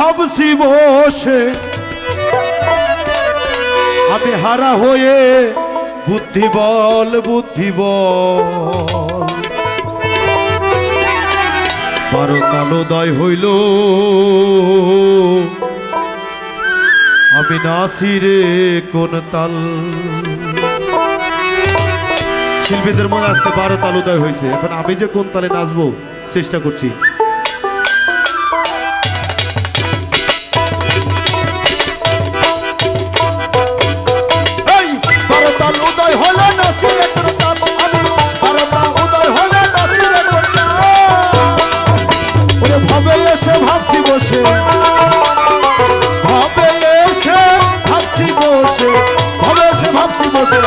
ভাবছি বসে আমি হারা হয়ে বুদ্ধি বল বারো কালোদয় হইল আমি নাচি রে কোন তাল। শিল্পীদের মনে আজকে 12 তালোদয় হয়েছে, এখন আমি যে কোন তালে নাচবো চেষ্টা করছি।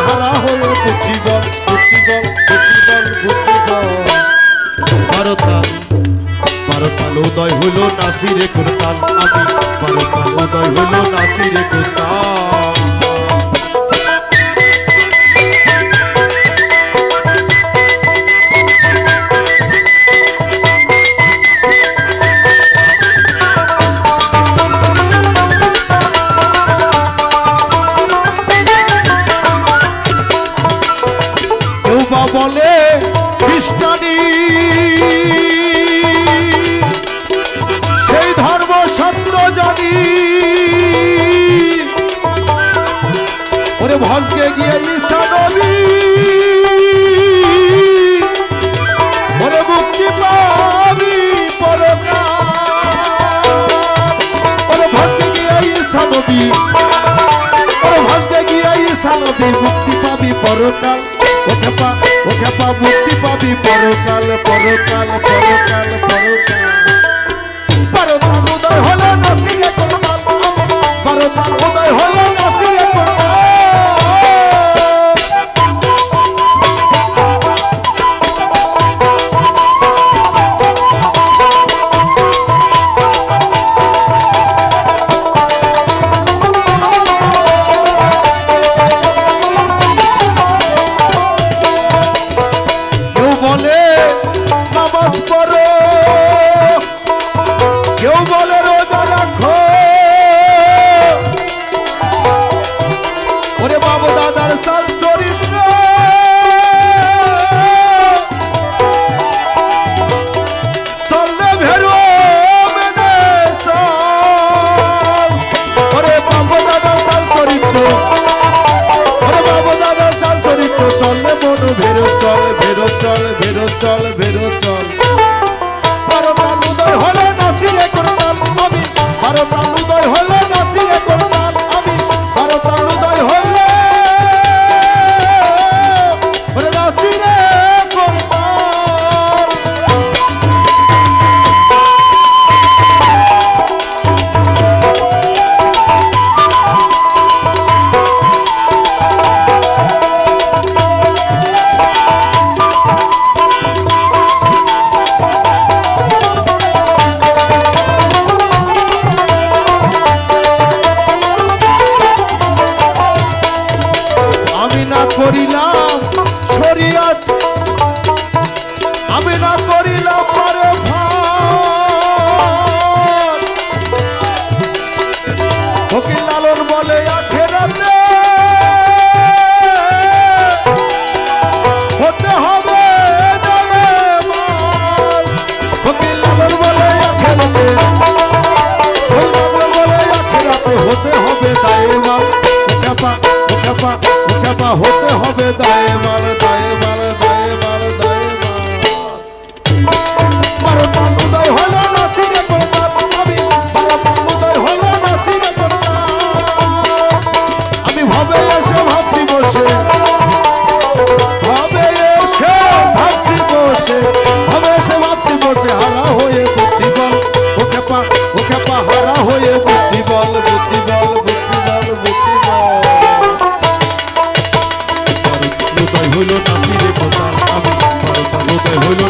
হারা হয়ে বুদ্ধি বল বারো তালোদয় হইল নাচি রে কোন তাল আমি, 12 তালোদয় হইল নাচি রে কোন তাল। বলে খ্রিস্টানি সেই ধর্ম সত্য জানি, ওরে ভজকে গিয়ে ঈসা নবী ওরে মুক্তি পাবি পরকাল। ওরে ভজকে গিয়ে ঈসা নবী ওরে ভজকে গিয়ে ঈসা নবী মুক্তি পাবি পরকাল। ও খেপা মুক্তি পাবি পরকাল পরকাল পরকাল পরকাল। 12 তালোদয় হলো নাচি রে কোন তাল, 12 তালোদয় হলো নাচি রে কোন তাল। কেউ বলে রোজা রাখো, ওরে বাবু দাদার সাল চরিত্র চললে ভেরো মেনে চল। ওরে বাবু দাদার সাল চরিত্র ওরে বাবু দাদার সাল চরিত্র চললে মন ভেরো চল ভেরো চল ভেরো চল ভেরো চল। 12 তালোদয় হলো নাচি রে কোন তাল আমি, 12 তালোদয় হলো নাচি রে কোন তাল আমি, 12 তালোদয় হলো নাচি রে কোন তাল। করিলাম শরীয়ত আমি না করিলাম পরে ভান। ফকির লালন বলে আখেরাতে হতে হবে দায়মান। ফকির লালন বলে আখেরাতে হতে হবে দায়মান। হতে হবে দায়মাল দায়মাল দায়মাল দায়মাল। 12 তালোদয় হলো নাচি রে কোন তাল আমি, 12 তালোদয় হলো নাচি রে কোন তাল। আমি ভাবে এসে ভাবছি বসে ভাবে এসে ভাবছি বসে ভাবে এসে ভাবছি বসে হারা হয়ে বুদ্ধি বল। ও খেপা হারা হয়ে বুদ্ধি বল বুদ্ধি বল বুদ্ধি বল বুদ্ধি বল। হইল নাচি রে কোন তাল আমি, 12 তালোদয় হইল